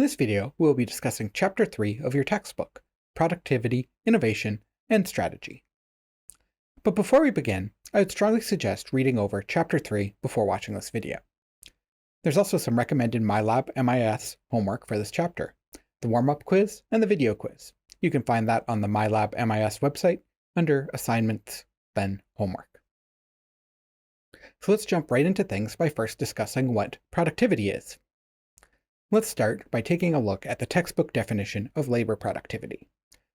this video, we will be discussing Chapter 3 of your textbook, Productivity, Innovation, and Strategy. But before we begin, I would strongly suggest reading over Chapter 3 before watching this video. There's also some recommended MyLab MIS homework for this chapter, the warm-up quiz and the video quiz. You can find that on the MyLab MIS website under Assignments, then Homework. So let's jump right into things by first discussing what productivity is. Let's start by taking a look at the textbook definition of labor productivity,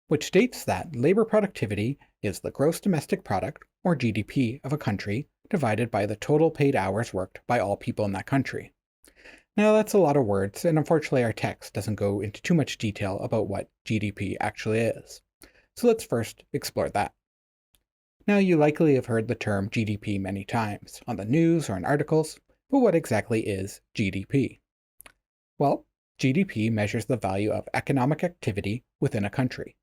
which states that labor productivity is the gross domestic product, or GDP, of a country divided by the total paid hours worked by all people in that country. Now that's a lot of words, and unfortunately our text doesn't go into too much detail about what GDP actually is. So let's first explore that. Now you likely have heard the term GDP many times, on the news or in articles, but what exactly is GDP? Well, GDP measures the value of economic activity within a country.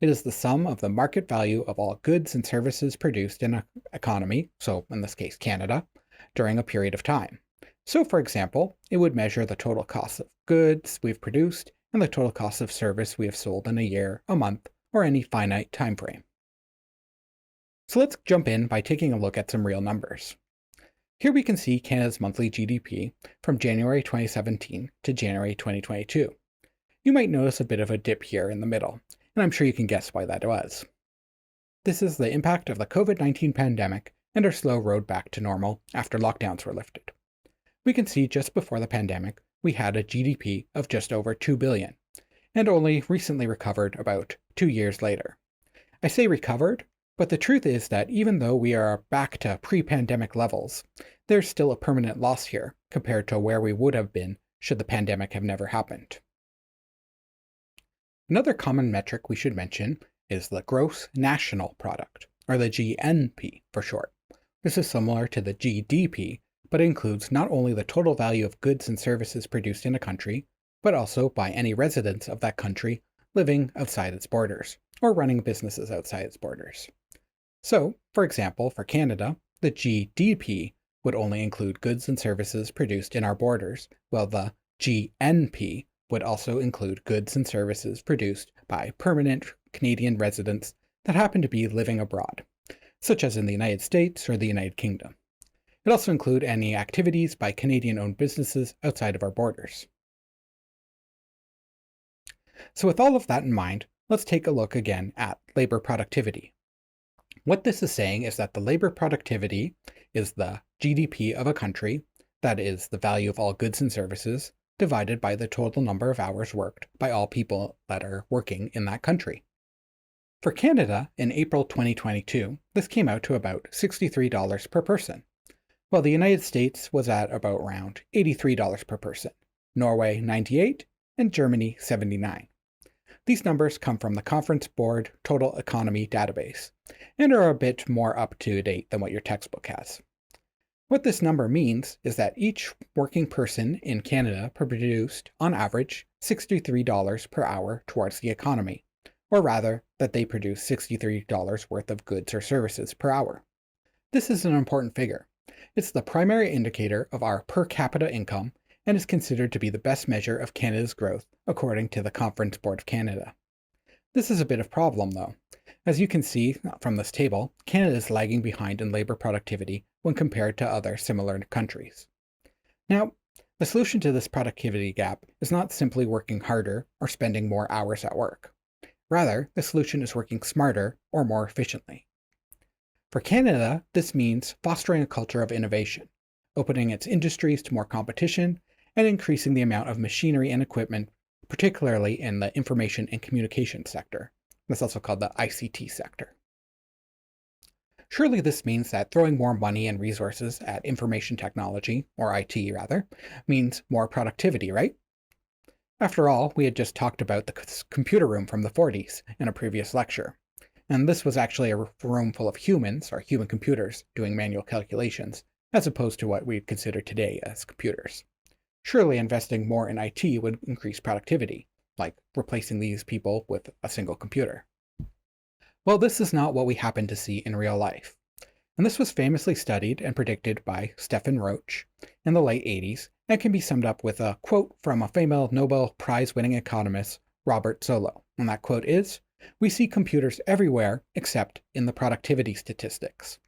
It is the sum of the market value of all goods and services produced in an economy, so in this case Canada, during a period of time. So for example, it would measure the total cost of goods we've produced and the total cost of service we have sold in a year, a month, or any finite time frame. So let's jump in by taking a look at some real numbers. Here we can see Canada's monthly GDP from January 2017 to January 2022. You might notice a bit of a dip here in the middle, and I'm sure you can guess why that was. This is the impact of the COVID-19 pandemic and our slow road back to normal after lockdowns were lifted. We can see just before the pandemic, we had a GDP of just over $2 billion, and only recently recovered about 2 years later. I say recovered, but the truth is that even though we are back to pre-pandemic levels, there's still a permanent loss here compared to where we would have been should the pandemic have never happened. Another common metric we should mention is the gross national product, or the GNP for short. This is similar to the GDP, but includes not only the total value of goods and services produced in a country, but also by any residents of that country living outside its borders, or running businesses outside its borders. So, for example, for Canada, the GDP would only include goods and services produced in our borders, while the GNP would also include goods and services produced by permanent Canadian residents that happen to be living abroad, such as in the United States or the United Kingdom. It also includes any activities by Canadian-owned businesses outside of our borders. So with all of that in mind, let's take a look again at labor productivity. What this is saying is that the labor productivity is the GDP of a country, that is the value of all goods and services, divided by the total number of hours worked by all people that are working in that country. For Canada, in April 2022, this came out to about $63 per person, while the United States was at about around $83 per person, Norway $98, and Germany $79. These numbers come from the Conference Board Total Economy database, and are a bit more up to date than what your textbook has. What this number means is that each working person in Canada produced, on average, $63 per hour towards the economy, or rather, that they produce $63 worth of goods or services per hour. This is an important figure. It's the primary indicator of our per capita income and is considered to be the best measure of Canada's growth, according to the Conference Board of Canada. This is a bit of a problem, though. As you can see from this table, Canada is lagging behind in labor productivity when compared to other similar countries. Now, the solution to this productivity gap is not simply working harder or spending more hours at work. Rather, the solution is working smarter or more efficiently. For Canada, this means fostering a culture of innovation, opening its industries to more competition, and increasing the amount of machinery and equipment, particularly in the information and communication sector. That's also called the ICT sector. Surely this means that throwing more money and resources at information technology, or IT rather, means more productivity, right? After all, we had just talked about the computer room from the 40s in a previous lecture, and this was actually a room full of humans, or human computers, doing manual calculations, as opposed to what we'd consider today as computers. Surely investing more in IT would increase productivity, like replacing these people with a single computer. Well, this is not what we happen to see in real life. And this was famously studied and predicted by Stephen Roach in the late 80s and can be summed up with a quote from a famous Nobel Prize-winning economist, Robert Solow. And that quote is, "We see computers everywhere except in the productivity statistics."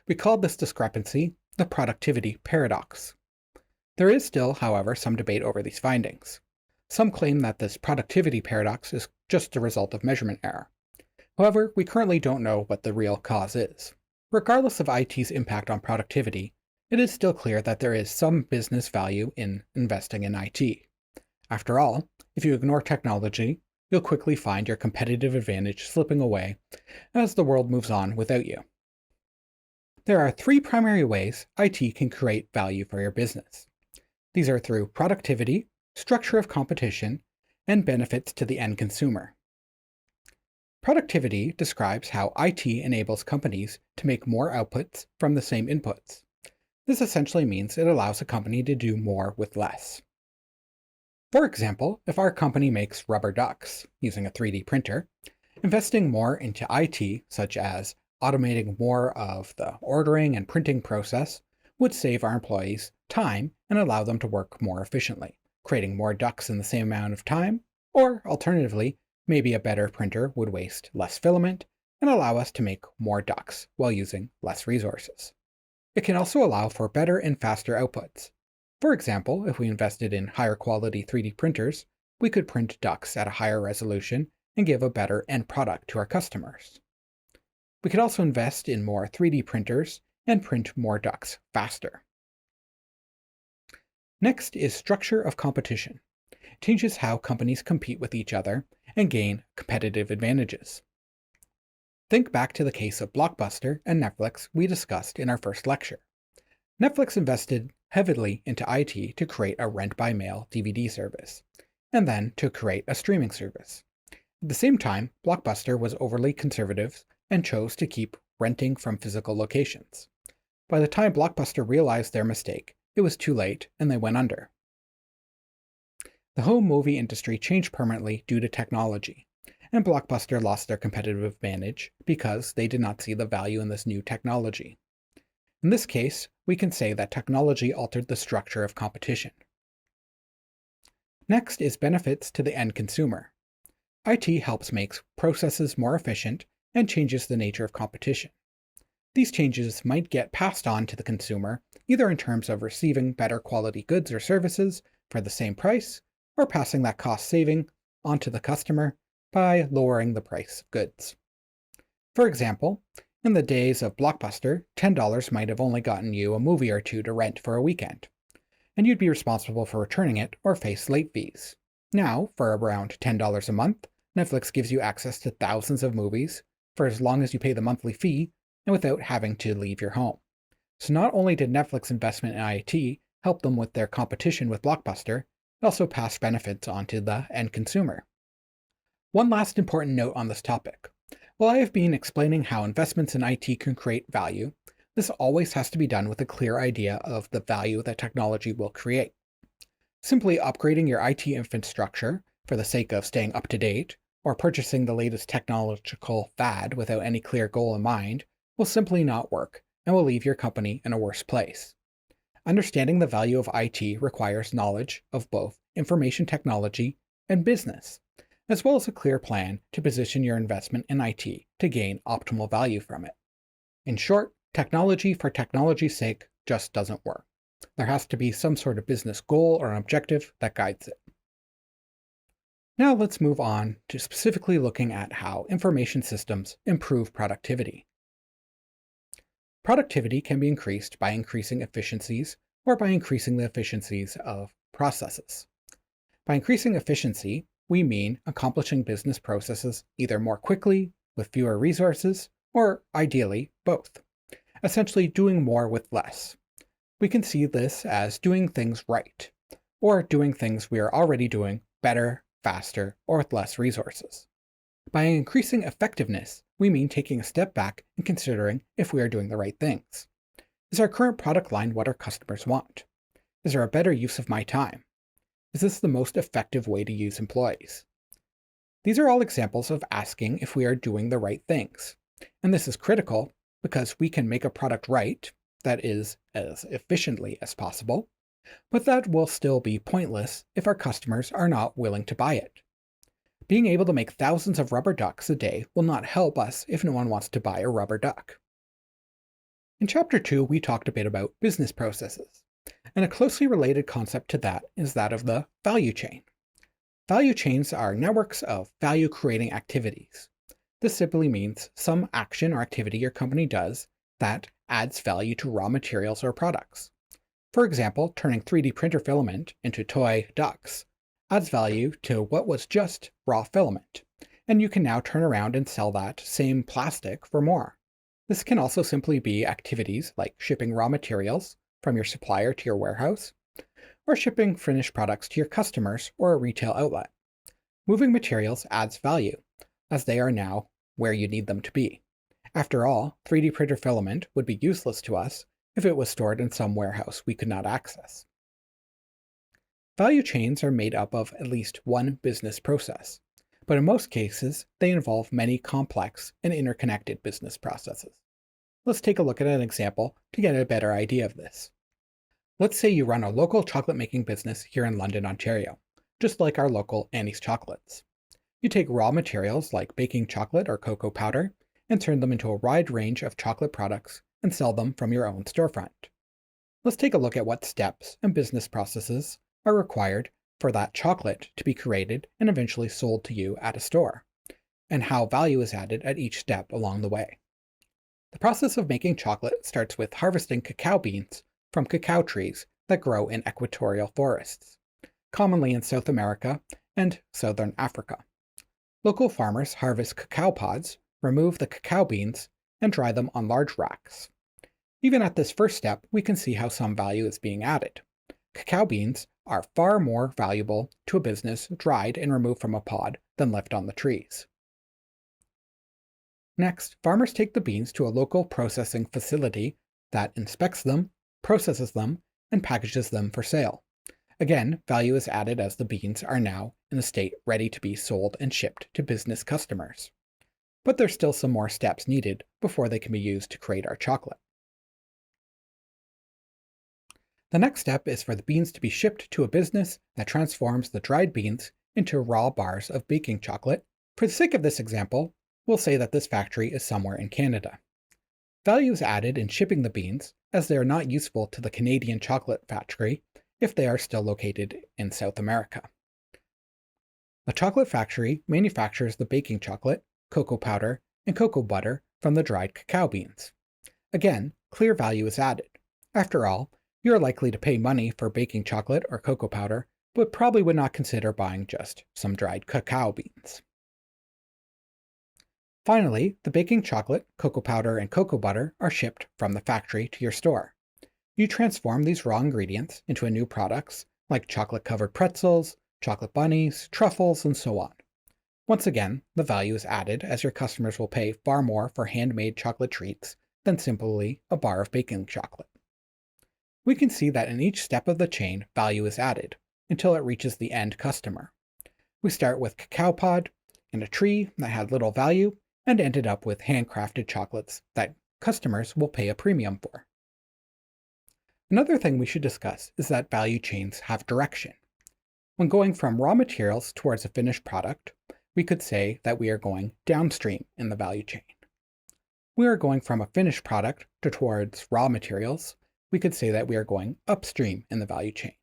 We call this discrepancy the productivity paradox. There is still, however, some debate over these findings. Some claim that this productivity paradox is just a result of measurement error. However, we currently don't know what the real cause is. Regardless of IT's impact on productivity, it is still clear that there is some business value in investing in IT. After all, if you ignore technology, you'll quickly find your competitive advantage slipping away as the world moves on without you. There are three primary ways IT can create value for your business. These are through productivity, structure of competition, and benefits to the end consumer. Productivity describes how IT enables companies to make more outputs from the same inputs. This essentially means it allows a company to do more with less. For example, if our company makes rubber ducks using a 3D printer, investing more into IT, such as automating more of the ordering and printing process, would save our employees time and allow them to work more efficiently, creating more ducks in the same amount of time, or alternatively, maybe a better printer would waste less filament and allow us to make more ducks while using less resources. It can also allow for better and faster outputs. For example, if we invested in higher quality 3D printers, we could print ducks at a higher resolution and give a better end product to our customers. We could also invest in more 3D printers and print more ducks faster. Next is structure of competition. It changes how companies compete with each other and gain competitive advantages. Think back to the case of Blockbuster and Netflix we discussed in our first lecture. Netflix invested heavily into IT to create a rent-by-mail DVD service, and then to create a streaming service. At the same time, Blockbuster was overly conservative and chose to keep renting from physical locations. By the time Blockbuster realized their mistake, it was too late and they went under. The home movie industry changed permanently due to technology, and Blockbuster lost their competitive advantage because they did not see the value in this new technology. In this case, we can say that technology altered the structure of competition. Next is benefits to the end consumer. IT helps make processes more efficient and changes the nature of competition. These changes might get passed on to the consumer, either in terms of receiving better quality goods or services for the same price, or passing that cost saving onto the customer by lowering the price of goods. For example, in the days of Blockbuster, $10 might have only gotten you a movie or two to rent for a weekend, and you'd be responsible for returning it or face late fees. Now, for around $10 a month, Netflix gives you access to thousands of movies for as long as you pay the monthly fee and without having to leave your home. So not only did Netflix investment in IT help them with their competition with Blockbuster, it also passed benefits on to the end consumer. One last important note on this topic. While I have been explaining how investments in IT can create value, this always has to be done with a clear idea of the value that technology will create. Simply upgrading your IT infrastructure for the sake of staying up to date, or purchasing the latest technological fad without any clear goal in mind, will simply not work and will leave your company in a worse place. Understanding the value of IT requires knowledge of both information technology and business, as well as a clear plan to position your investment in IT to gain optimal value from it. In short, technology for technology's sake just doesn't work. There has to be some sort of business goal or an objective that guides it. Now let's move on to specifically looking at how information systems improve productivity. Productivity can be increased by increasing efficiencies or by increasing the efficiencies of processes. By increasing efficiency, we mean accomplishing business processes either more quickly, with fewer resources, or ideally, both. Essentially doing more with less. We can see this as doing things right, or doing things we are already doing better, faster, or with less resources. By increasing effectiveness, we mean taking a step back and considering if we are doing the right things. Is our current product line what our customers want? Is there a better use of my time? Is this the most effective way to use employees? These are all examples of asking if we are doing the right things. And this is critical because we can make a product right, that is, as efficiently as possible, But that will still be pointless if our customers are not willing to buy it. Being able to make thousands of rubber ducks a day will not help us if no one wants to buy a rubber duck. In Chapter 2, we talked a bit about business processes, and a closely related concept to that is that of the value chain. Value chains are networks of value-creating activities. This simply means some action or activity your company does that adds value to raw materials or products. For example, turning 3D printer filament into toy ducks adds value to what was just raw filament, and you can now turn around and sell that same plastic for more. This can also simply be activities like shipping raw materials from your supplier to your warehouse, or shipping finished products to your customers or a retail outlet. Moving materials adds value, as they are now where you need them to be. After all, 3D printer filament would be useless to us if it was stored in some warehouse we could not access. Value chains are made up of at least one business process, but in most cases, they involve many complex and interconnected business processes. Let's take a look at an example to get a better idea of this. Let's say you run a local chocolate-making business here in London, Ontario, just like our local Annie's Chocolates. You take raw materials like baking chocolate or cocoa powder and turn them into a wide range of chocolate products and sell them from your own storefront. Let's take a look at what steps and business processes are required for that chocolate to be created and eventually sold to you at a store, and how value is added at each step along the way. The process of making chocolate starts with harvesting cacao beans from cacao trees that grow in equatorial forests, commonly in South America and Southern Africa. Local farmers harvest cacao pods, remove the cacao beans, and dry them on large racks. Even at this first step, we can see how some value is being added. Cacao beans are far more valuable to a business dried and removed from a pod than left on the trees. Next, farmers take the beans to a local processing facility that inspects them, processes them, and packages them for sale. Again, value is added as the beans are now in a state ready to be sold and shipped to business customers. But there's still some more steps needed before they can be used to create our chocolate. The next step is for the beans to be shipped to a business that transforms the dried beans into raw bars of baking chocolate. For the sake of this example, we'll say that this factory is somewhere in Canada. Value is added in shipping the beans, as they are not useful to the Canadian chocolate factory if they are still located in South America. The chocolate factory manufactures the baking chocolate, cocoa powder, and cocoa butter from the dried cacao beans. Again, clear value is added. After all, you are likely to pay money for baking chocolate or cocoa powder, but probably would not consider buying just some dried cacao beans. Finally, the baking chocolate, cocoa powder, and cocoa butter are shipped from the factory to your store. You transform these raw ingredients into new products like chocolate-covered pretzels, chocolate bunnies, truffles, and so on. Once again, the value is added as your customers will pay far more for handmade chocolate treats than simply a bar of baking chocolate. We can see that in each step of the chain, value is added until it reaches the end customer. We start with cacao pod and a tree that had little value and ended up with handcrafted chocolates that customers will pay a premium for. Another thing we should discuss is that value chains have direction. When going from raw materials towards a finished product, we could say that we are going downstream in the value chain. We are going from a finished product towards raw materials, we could say that we are going upstream in the value chain.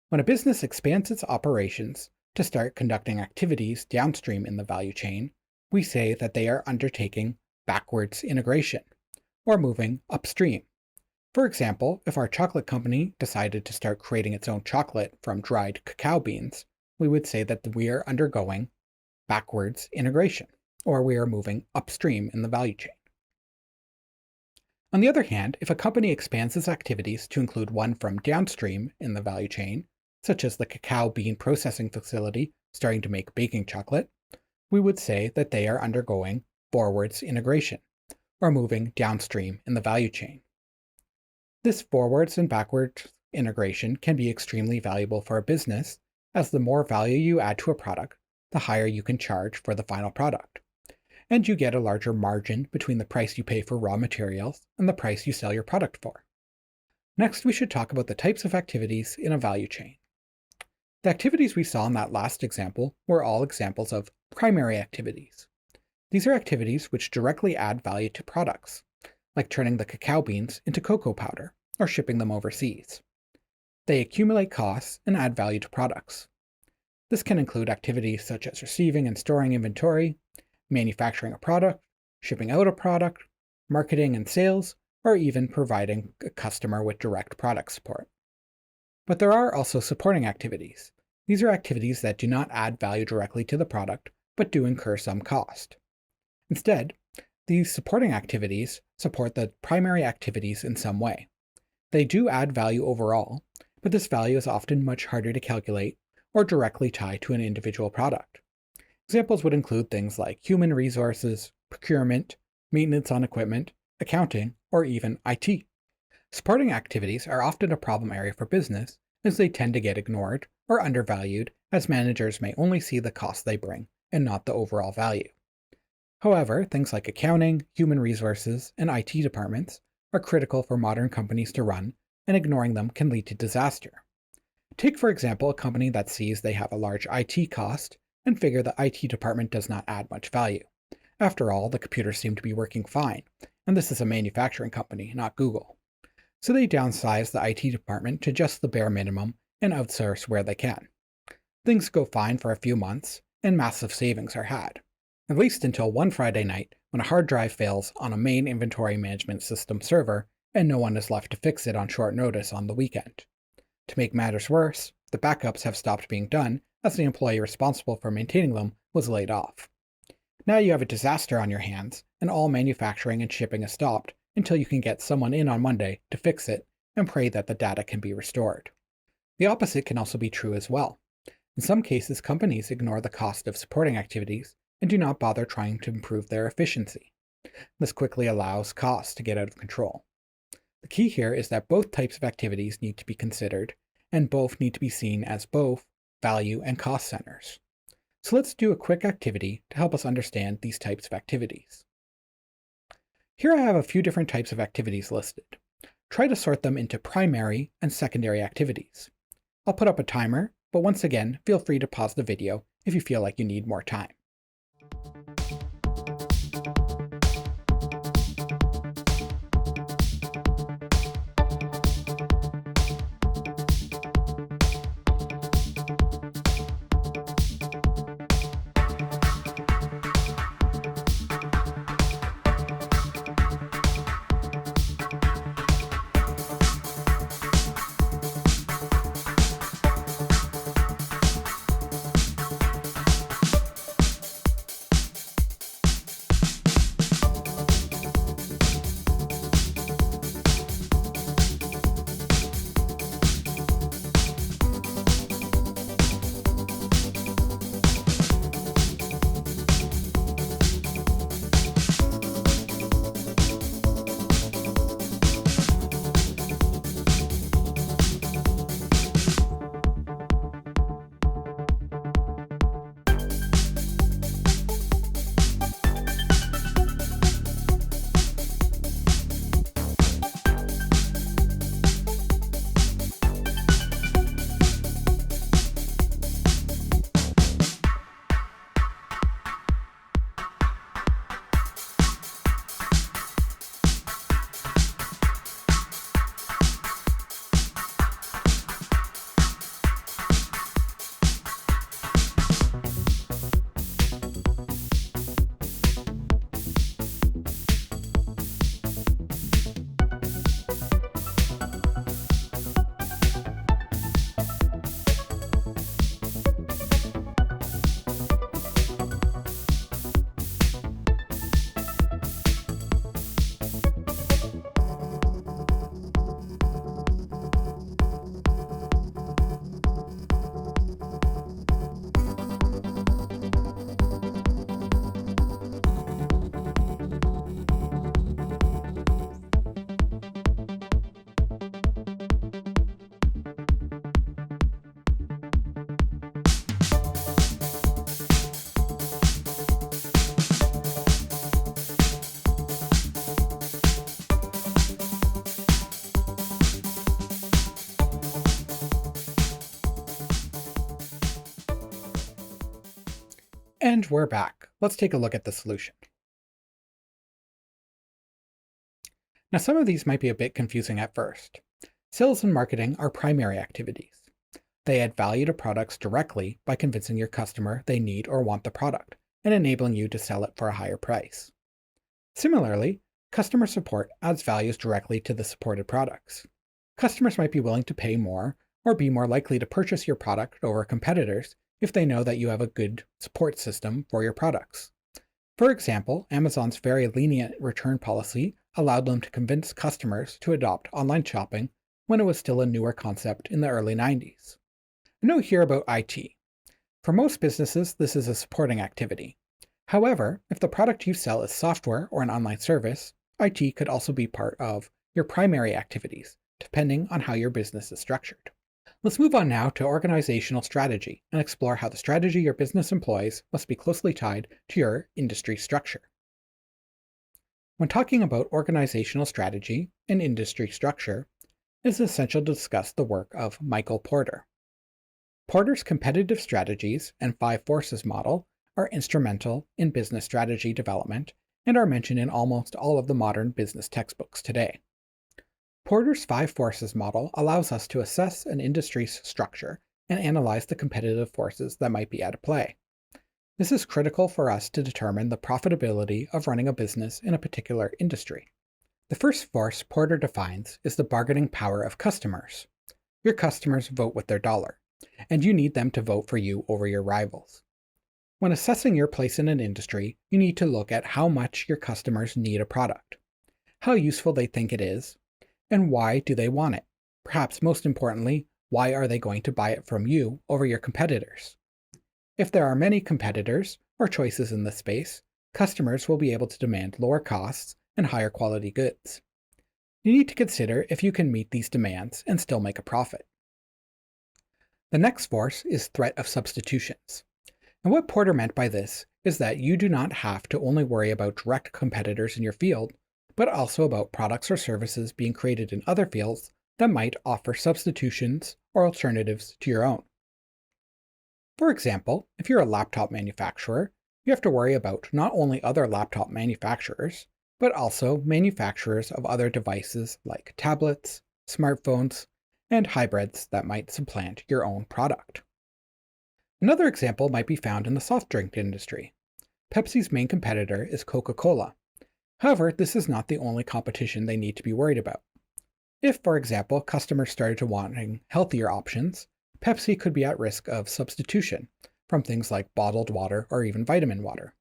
When a business expands its operations to start conducting activities downstream in the value chain, we say that they are undertaking backwards integration, or moving upstream. For example, if our chocolate company decided to start creating its own chocolate from dried cacao beans, we would say that we are undergoing backwards integration, or we are moving upstream in the value chain. On the other hand, if a company expands its activities to include one from downstream in the value chain, such as the cacao bean processing facility starting to make baking chocolate, we would say that they are undergoing forwards integration, or moving downstream in the value chain. This forwards and backwards integration can be extremely valuable for a business, as the more value you add to a product, the higher you can charge for the final product. And you get a larger margin between the price you pay for raw materials and the price you sell your product for. Next, we should talk about the types of activities in a value chain. The activities we saw in that last example were all examples of primary activities. These are activities which directly add value to products, like turning the cacao beans into cocoa powder or shipping them overseas. They accumulate costs and add value to products. This can include activities such as receiving and storing inventory, manufacturing a product, shipping out a product, marketing and sales, or even providing a customer with direct product support. But there are also supporting activities. These are activities that do not add value directly to the product, but do incur some cost. Instead, these supporting activities support the primary activities in some way. They do add value overall, but this value is often much harder to calculate or directly tie to an individual product. Examples would include things like human resources, procurement, maintenance on equipment, accounting, or even IT. Supporting activities are often a problem area for business as they tend to get ignored or undervalued as managers may only see the cost they bring and not the overall value. However, things like accounting, human resources, and IT departments are critical for modern companies to run, and ignoring them can lead to disaster. Take, for example, a company that sees they have a large IT cost and figure the IT department does not add much value. After all, the computers seem to be working fine, and this is a manufacturing company, not Google. So they downsize the IT department to just the bare minimum and outsource where they can. Things go fine for a few months, and massive savings are had. At least until one Friday night when a hard drive fails on a main inventory management system server and no one is left to fix it on short notice on the weekend. To make matters worse, the backups have stopped being done as the employee responsible for maintaining them was laid off. Now you have a disaster on your hands, and all manufacturing and shipping is stopped until you can get someone in on Monday to fix it and pray that the data can be restored. The opposite can also be true as well. In some cases, companies ignore the cost of supporting activities and do not bother trying to improve their efficiency. This quickly allows costs to get out of control. The key here is that both types of activities need to be considered, and both need to be seen as both value and cost centers. So let's do a quick activity to help us understand these types of activities. Here I have a few different types of activities listed. Try to sort them into primary and secondary activities. I'll put up a timer, but once again, feel free to pause the video if you feel like you need more time. And we're back. Let's take a look at the solution. Now, some of these might be a bit confusing at first. Sales and marketing are primary activities. They add value to products directly by convincing your customer they need or want the product and enabling you to sell it for a higher price. Similarly, customer support adds values directly to the supported products. Customers might be willing to pay more or be more likely to purchase your product over competitors if they know that you have a good support system for your products. For example, Amazon's very lenient return policy allowed them to convince customers to adopt online shopping when it was still a newer concept in the early 90s. A note here about IT. For most businesses, this is a supporting activity. However, if the product you sell is software or an online service, IT could also be part of your primary activities, depending on how your business is structured. Let's move on now to organizational strategy and explore how the strategy your business employs must be closely tied to your industry structure. When talking about organizational strategy and industry structure, it is essential to discuss the work of Michael Porter. Porter's competitive strategies and 5 forces model are instrumental in business strategy development and are mentioned in almost all of the modern business textbooks today. Porter's 5 forces model allows us to assess an industry's structure and analyze the competitive forces that might be at play. This is critical for us to determine the profitability of running a business in a particular industry. The first force Porter defines is the bargaining power of customers. Your customers vote with their dollar, and you need them to vote for you over your rivals. When assessing your place in an industry, you need to look at how much your customers need a product, how useful they think it is, and why do they want it? Perhaps most importantly, why are they going to buy it from you over your competitors? If there are many competitors or choices in this space, customers will be able to demand lower costs and higher quality goods. You need to consider if you can meet these demands and still make a profit. The next force is threat of substitutions. And what Porter meant by this is that you do not have to only worry about direct competitors in your field, but also about products or services being created in other fields that might offer substitutions or alternatives to your own. For example, if you're a laptop manufacturer, you have to worry about not only other laptop manufacturers, but also manufacturers of other devices like tablets, smartphones, and hybrids that might supplant your own product. Another example might be found in the soft drink industry. Pepsi's main competitor is Coca-Cola. However, this is not the only competition they need to be worried about. If, for example, customers started to wanting healthier options, Pepsi could be at risk of substitution from things like bottled water or even vitamin water.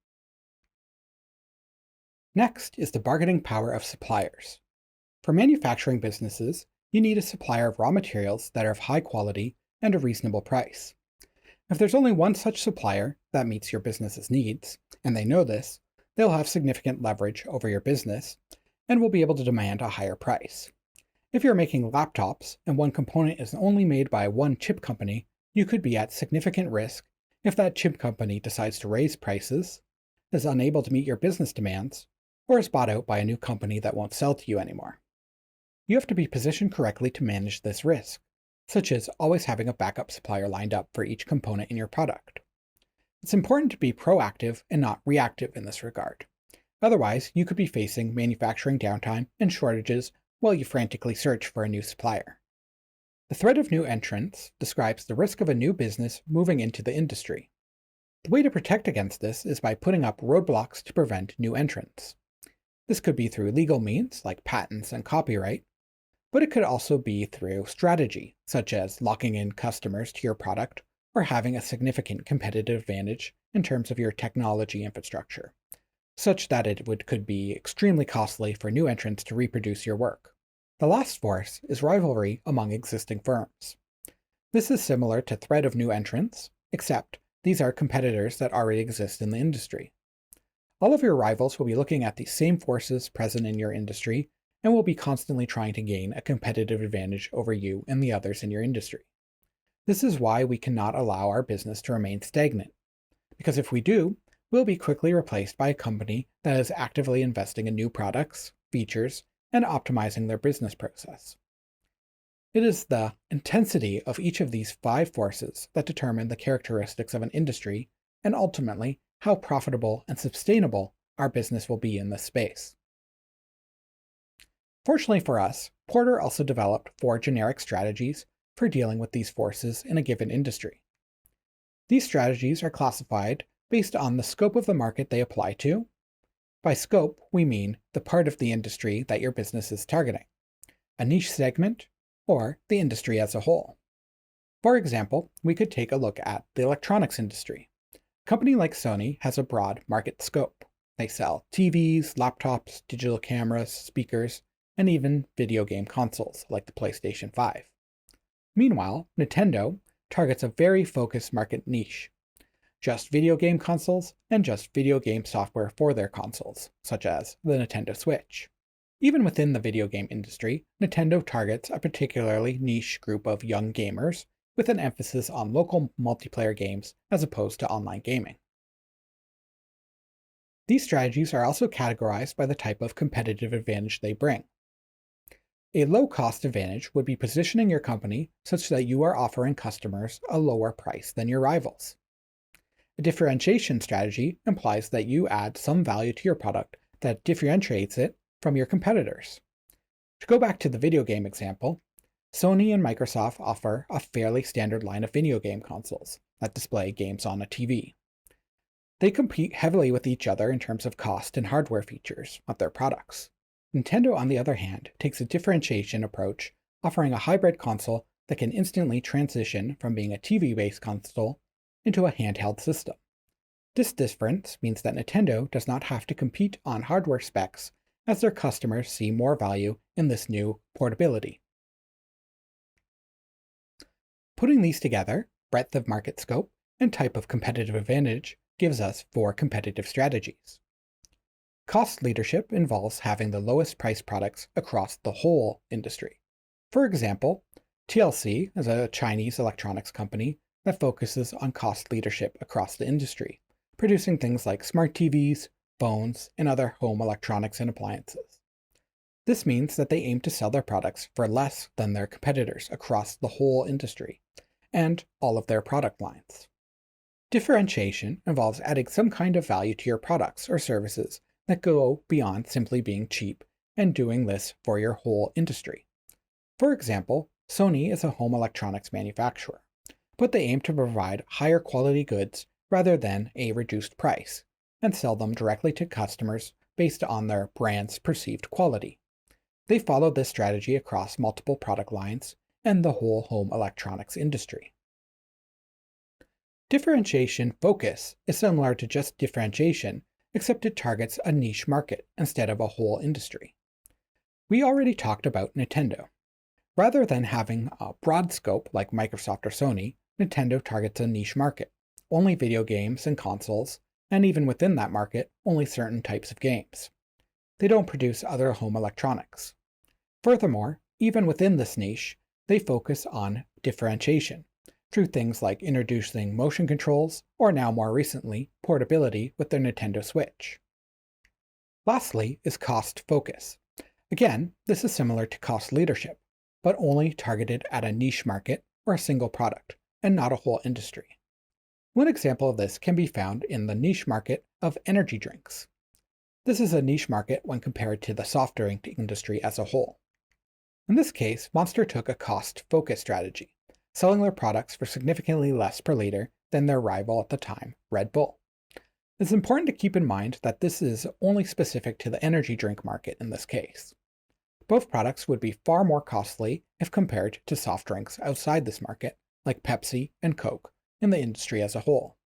Next is the bargaining power of suppliers. For manufacturing businesses, you need a supplier of raw materials that are of high quality and a reasonable price. If there's only one such supplier that meets your business's needs, and they know this, they'll have significant leverage over your business and will be able to demand a higher price. If you're making laptops and one component is only made by one chip company, you could be at significant risk if that chip company decides to raise prices, is unable to meet your business demands, or is bought out by a new company that won't sell to you anymore. You have to be positioned correctly to manage this risk, such as always having a backup supplier lined up for each component in your product. It's important to be proactive and not reactive in this regard. Otherwise, you could be facing manufacturing downtime and shortages while you frantically search for a new supplier. The threat of new entrants describes the risk of a new business moving into the industry. The way to protect against this is by putting up roadblocks to prevent new entrants. This could be through legal means like patents and copyright, but it could also be through strategy, such as locking in customers to your product or having a significant competitive advantage in terms of your technology infrastructure, such that it could be extremely costly for new entrants to reproduce your work. The last force is rivalry among existing firms. This is similar to threat of new entrants, except these are competitors that already exist in the industry. All of your rivals will be looking at the same forces present in your industry and will be constantly trying to gain a competitive advantage over you and the others in your industry. This is why we cannot allow our business to remain stagnant, because if we do, we'll be quickly replaced by a company that is actively investing in new products, features, and optimizing their business process. It is the intensity of each of these 5 forces that determine the characteristics of an industry and ultimately how profitable and sustainable our business will be in this space. Fortunately for us, Porter also developed 4 generic strategies for dealing with these forces in a given industry. These strategies are classified based on the scope of the market they apply to. By scope, we mean the part of the industry that your business is targeting, a niche segment, or the industry as a whole. For example, we could take a look at the electronics industry. A company like Sony has a broad market scope. They sell TVs, laptops, digital cameras, speakers, and even video game consoles like the PlayStation 5. Meanwhile, Nintendo targets a very focused market niche, just video game consoles and just video game software for their consoles, such as the Nintendo Switch. Even within the video game industry, Nintendo targets a particularly niche group of young gamers with an emphasis on local multiplayer games as opposed to online gaming. These strategies are also categorized by the type of competitive advantage they bring. A low-cost advantage would be positioning your company such that you are offering customers a lower price than your rivals. A differentiation strategy implies that you add some value to your product that differentiates it from your competitors. To go back to the video game example, Sony and Microsoft offer a fairly standard line of video game consoles that display games on a TV. They compete heavily with each other in terms of cost and hardware features of their products. Nintendo, on the other hand, takes a differentiation approach, offering a hybrid console that can instantly transition from being a TV-based console into a handheld system. This difference means that Nintendo does not have to compete on hardware specs, as their customers see more value in this new portability. Putting these together, breadth of market scope and type of competitive advantage gives us 4 competitive strategies. Cost leadership involves having the lowest priced products across the whole industry. For example, TLC is a Chinese electronics company that focuses on cost leadership across the industry, producing things like smart TVs, phones, and other home electronics and appliances. This means that they aim to sell their products for less than their competitors across the whole industry and all of their product lines. Differentiation involves adding some kind of value to your products or services that go beyond simply being cheap and doing this for your whole industry. For example, Sony is a home electronics manufacturer, but they aim to provide higher quality goods rather than a reduced price, and sell them directly to customers based on their brand's perceived quality. They follow this strategy across multiple product lines and the whole home electronics industry. Differentiation focus is similar to just differentiation, except it targets a niche market instead of a whole industry. We already talked about Nintendo. Rather than having a broad scope like Microsoft or Sony, Nintendo targets a niche market, only video games and consoles, and even within that market, only certain types of games. They don't produce other home electronics. Furthermore, even within this niche, they focus on differentiation, through things like introducing motion controls, or now more recently, portability with their Nintendo Switch. Lastly is cost focus. Again, this is similar to cost leadership, but only targeted at a niche market or a single product, and not a whole industry. One example of this can be found in the niche market of energy drinks. This is a niche market when compared to the soft drink industry as a whole. In this case, Monster took a cost-focused strategy, selling their products for significantly less per liter than their rival at the time, Red Bull. It's important to keep in mind that this is only specific to the energy drink market in this case. Both products would be far more costly if compared to soft drinks outside this market, like Pepsi and Coke, in the industry as a whole.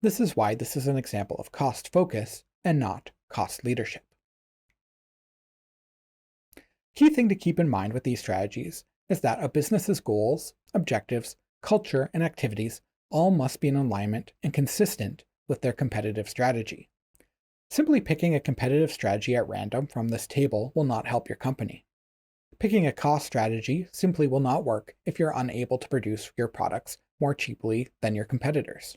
This is why this is an example of cost focus and not cost leadership. Key thing to keep in mind with these strategies is that a business's goals, objectives, culture, and activities all must be in alignment and consistent with their competitive strategy. Simply picking a competitive strategy at random from this table will not help your company. Picking a cost strategy simply will not work if you're unable to produce your products more cheaply than your competitors.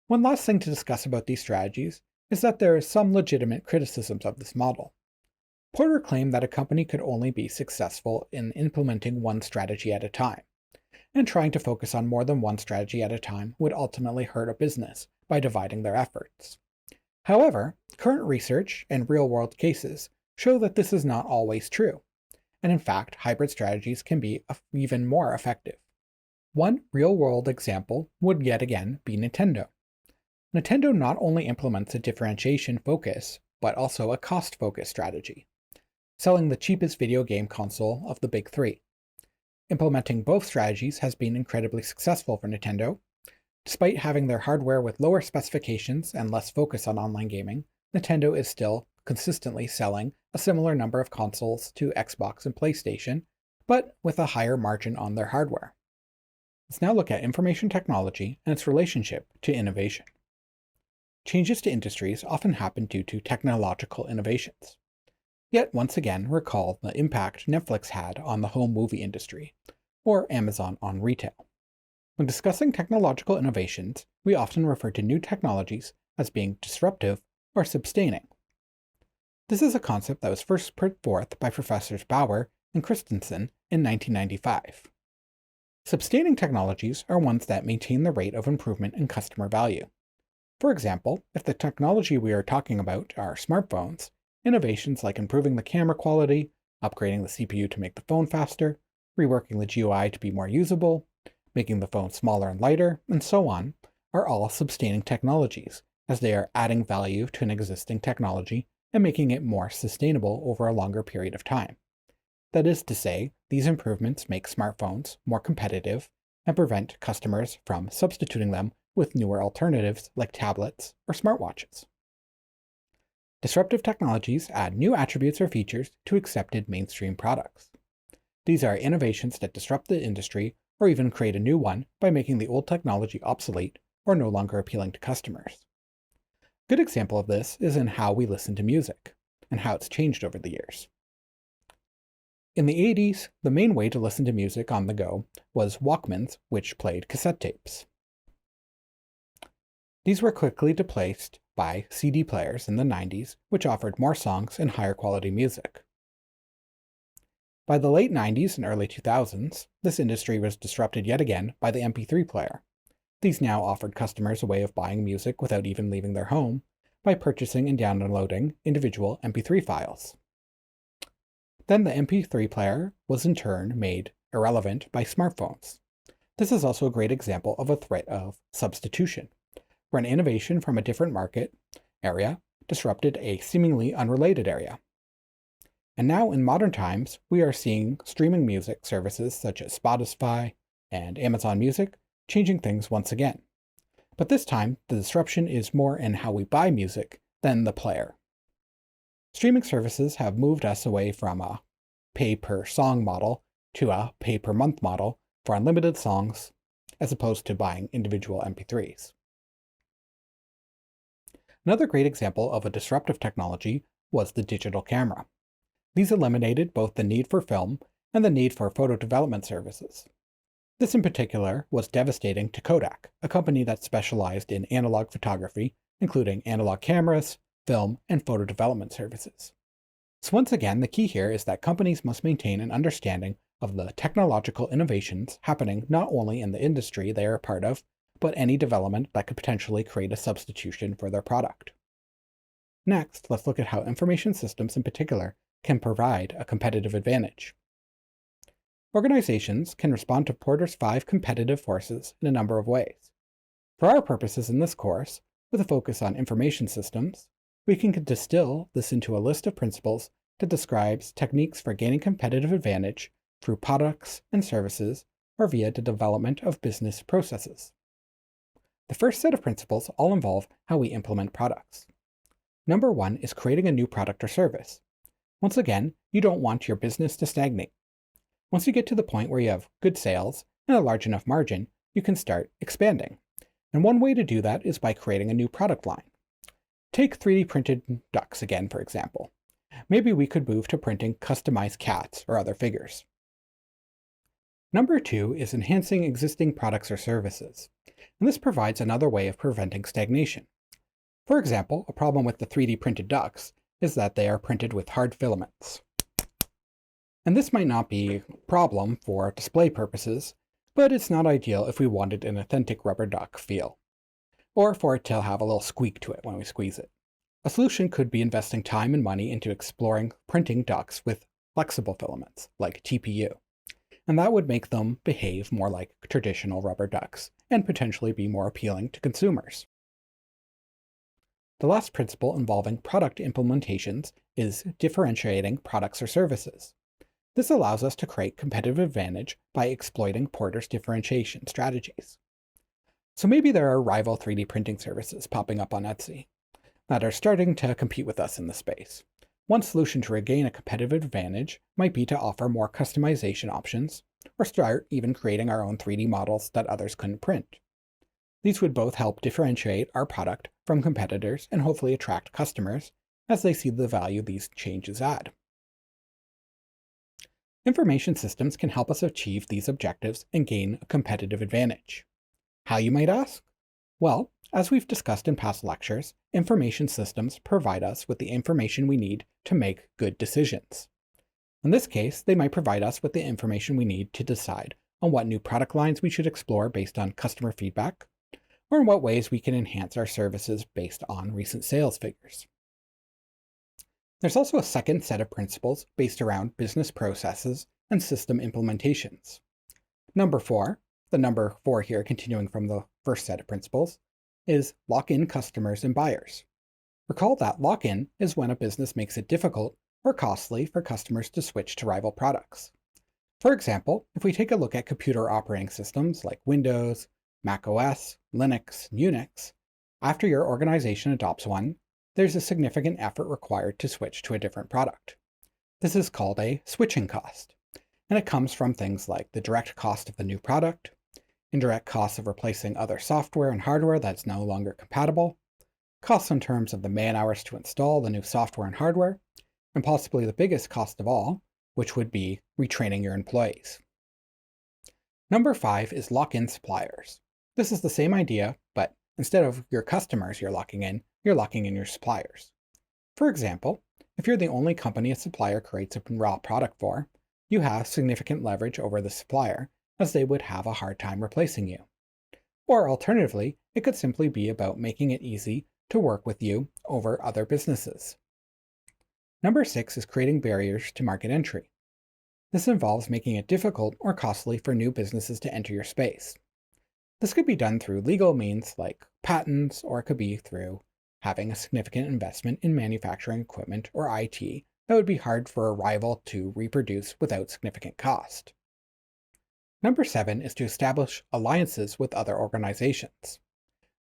One last thing to discuss about these strategies is that there is some legitimate criticisms of this model. Porter claimed that a company could only be successful in implementing one strategy at a time, and trying to focus on more than one strategy at a time would ultimately hurt a business by dividing their efforts. However, current research and real-world cases show that this is not always true, and in fact, hybrid strategies can be even more effective. One real-world example would yet again be Nintendo. Nintendo not only implements a differentiation focus, but also a cost-focused strategy, selling the cheapest video game console of the big three. Implementing both strategies has been incredibly successful for Nintendo. Despite having their hardware with lower specifications and less focus on online gaming, Nintendo is still consistently selling a similar number of consoles to Xbox and PlayStation, but with a higher margin on their hardware. Let's now look at information technology and its relationship to innovation. Changes to industries often happen due to technological innovations. Yet once again recall the impact Netflix had on the home movie industry, or Amazon on retail. When discussing technological innovations, we often refer to new technologies as being disruptive or sustaining. This is a concept that was first put forth by Professors Bauer and Christensen in 1995. Sustaining technologies are ones that maintain the rate of improvement in customer value. For example, if the technology we are talking about are smartphones, innovations like improving the camera quality, upgrading the CPU to make the phone faster, reworking the GUI to be more usable, making the phone smaller and lighter, and so on, are all sustaining technologies, as they are adding value to an existing technology and making it more sustainable over a longer period of time. That is to say, these improvements make smartphones more competitive and prevent customers from substituting them with newer alternatives like tablets or smartwatches. Disruptive technologies add new attributes or features to accepted mainstream products. These are innovations that disrupt the industry or even create a new one by making the old technology obsolete or no longer appealing to customers. A good example of this is in how we listen to music, and how it's changed over the years. In the 80s, the main way to listen to music on the go was Walkmans, which played cassette tapes. These were quickly replaced by CD players in the 90s, which offered more songs and higher quality music. By the late 90s and early 2000s, this industry was disrupted yet again by the MP3 player. These now offered customers a way of buying music without even leaving their home by purchasing and downloading individual MP3 files. Then the MP3 player was in turn made irrelevant by smartphones. This is also a great example of a threat of substitution, where an innovation from a different market area disrupted a seemingly unrelated area. And now in modern times, we are seeing streaming music services such as Spotify and Amazon Music changing things once again. But this time, the disruption is more in how we buy music than the player. Streaming services have moved us away from a pay-per-song model to a pay-per-month model for unlimited songs, as opposed to buying individual MP3s. Another great example of a disruptive technology was the digital camera. These eliminated both the need for film and the need for photo development services. This in particular was devastating to Kodak, a company that specialized in analog photography, including analog cameras, film, and photo development services. So once again, the key here is that companies must maintain an understanding of the technological innovations happening not only in the industry they are a part of, but any development that could potentially create a substitution for their product. Next, let's look at how information systems in particular can provide a competitive advantage. Organizations can respond to Porter's 5 competitive forces in a number of ways. For our purposes in this course, with a focus on information systems, we can distill this into a list of principles that describes techniques for gaining competitive advantage through products and services or via the development of business processes. The first set of principles all involve how we implement products. Number 1 is creating a new product or service. Once again, you don't want your business to stagnate. Once you get to the point where you have good sales and a large enough margin, you can start expanding. And one way to do that is by creating a new product line. Take 3D printed ducks again, for example. Maybe we could move to printing customized cats or other figures. Number 2 is enhancing existing products or services, and this provides another way of preventing stagnation. For example, a problem with the 3D printed ducks is that they are printed with hard filaments. And this might not be a problem for display purposes, but it's not ideal if we wanted an authentic rubber duck feel, or for it to have a little squeak to it when we squeeze it. A solution could be investing time and money into exploring printing ducts with flexible filaments, like TPU, and that would make them behave more like traditional rubber ducks and potentially be more appealing to consumers. The last principle involving product implementations is differentiating products or services. This allows us to create competitive advantage by exploiting Porter's differentiation strategies. So maybe there are rival 3D printing services popping up on Etsy that are starting to compete with us in the space. One solution to regain a competitive advantage might be to offer more customization options, or start even creating our own 3D models that others couldn't print. These would both help differentiate our product from competitors and hopefully attract customers as they see the value these changes add. Information systems can help us achieve these objectives and gain a competitive advantage. How, you might ask? Well, as we've discussed in past lectures, information systems provide us with the information we need to make good decisions. In this case, they might provide us with the information we need to decide on what new product lines we should explore based on customer feedback, or in what ways we can enhance our services based on recent sales figures. There's also a second set of principles based around business processes and system implementations. Number 4, the number 4 here continuing from the first set of principles, is lock in customers and buyers. Recall that lock-in is when a business makes it difficult or costly for customers to switch to rival products. For example, if we take a look at computer operating systems like Windows, Mac OS, Linux, and Unix, after your organization adopts one, there's a significant effort required to switch to a different product. This is called a switching cost, and it comes from things like the direct cost of the new product, indirect costs of replacing other software and hardware that's no longer compatible, costs in terms of the man-hours to install the new software and hardware, and possibly the biggest cost of all, which would be retraining your employees. Number 5 is lock-in suppliers. This is the same idea, but instead of your customers you're locking in your suppliers. For example, if you're the only company a supplier creates a raw product for, you have significant leverage over the supplier, as they would have a hard time replacing you. Or alternatively, it could simply be about making it easy to work with you over other businesses. Number 6 is creating barriers to market entry. This involves making it difficult or costly for new businesses to enter your space. This could be done through legal means like patents, or it could be through having a significant investment in manufacturing equipment or IT that would be hard for a rival to reproduce without significant cost. Number 7 is to establish alliances with other organizations.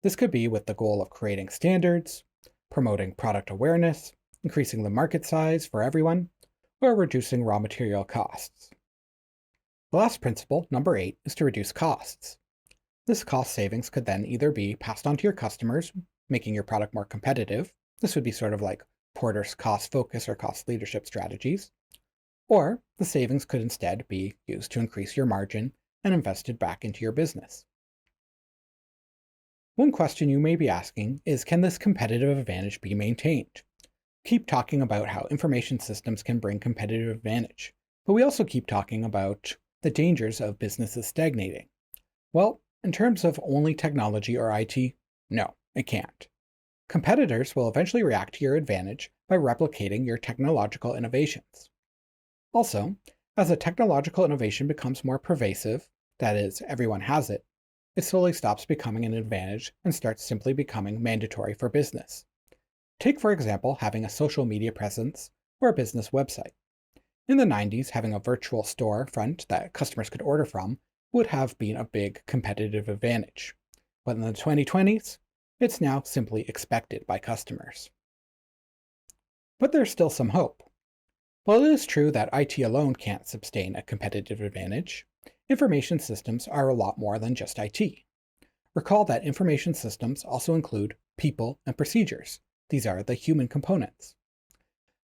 This could be with the goal of creating standards, promoting product awareness, increasing the market size for everyone, or reducing raw material costs. The last principle, number 8, is to reduce costs. This cost savings could then either be passed on to your customers, making your product more competitive. This would be sort of like Porter's cost focus or cost leadership strategies. Or the savings could instead be used to increase your margin and invested back into your business. One question you may be asking is, can this competitive advantage be maintained? Keep talking about how information systems can bring competitive advantage, but we also keep talking about the dangers of businesses stagnating. Well, in terms of only technology or IT, no, it can't. Competitors will eventually react to your advantage by replicating your technological innovations. Also, as a technological innovation becomes more pervasive, that is, everyone has it, it slowly stops becoming an advantage and starts simply becoming mandatory for business. Take, for example, having a social media presence or a business website. In the 90s, having a virtual storefront that customers could order from would have been a big competitive advantage. But in the 2020s, it's now simply expected by customers. But there's still some hope. While it is true that IT alone can't sustain a competitive advantage, information systems are a lot more than just IT. Recall that information systems also include people and procedures. These are the human components.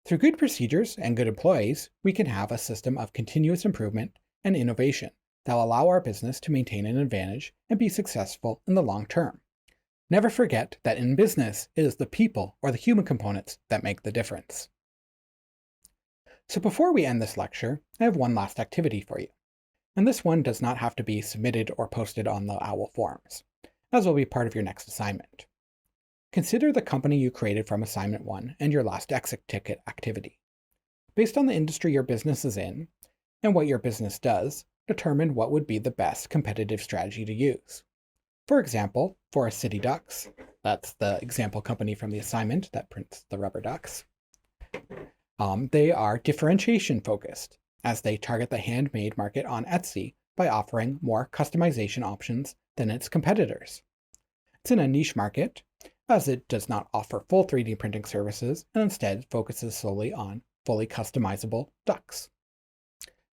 Through good procedures and good employees, we can have a system of continuous improvement and innovation that will allow our business to maintain an advantage and be successful in the long term. Never forget that in business, it is the people or the human components that make the difference. So before we end this lecture, I have one last activity for you. and this one does not have to be submitted or posted on the OWL forums, as will be part of your next assignment. Consider the company you created from assignment 1 and your last exit ticket activity. Based on the industry your business is in and what your business does, determine what would be the best competitive strategy to use. For example, for a City Ducks, that's the example company from the assignment that prints the rubber ducks, they are differentiation focused, as they target the handmade market on Etsy by offering more customization options than its competitors. It's in a niche market, as it does not offer full 3D printing services and instead focuses solely on fully customizable ducks.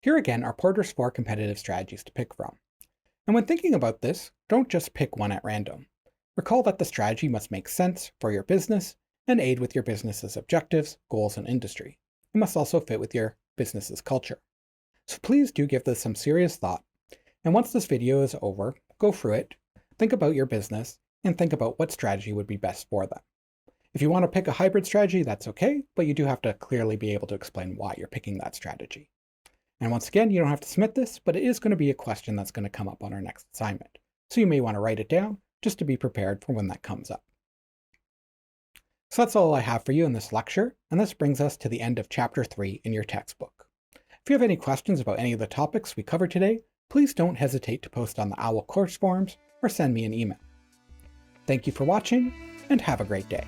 Here again are Porter's 4 competitive strategies to pick from. And when thinking about this, don't just pick one at random. Recall that the strategy must make sense for your business and aid with your business's objectives, goals, and industry. It must also fit with your business's culture. So please do give this some serious thought. And once this video is over, go through it, think about your business, and think about what strategy would be best for them. If you want to pick a hybrid strategy, that's okay, but you do have to clearly be able to explain why you're picking that strategy. And once again, you don't have to submit this, but it is going to be a question that's going to come up on our next assignment. So you may want to write it down just to be prepared for when that comes up. So that's all I have for you in this lecture, and this brings us to the end of Chapter 3 in your textbook. If you have any questions about any of the topics we covered today, please don't hesitate to post on the OWL course forums or send me an email. Thank you for watching, and have a great day.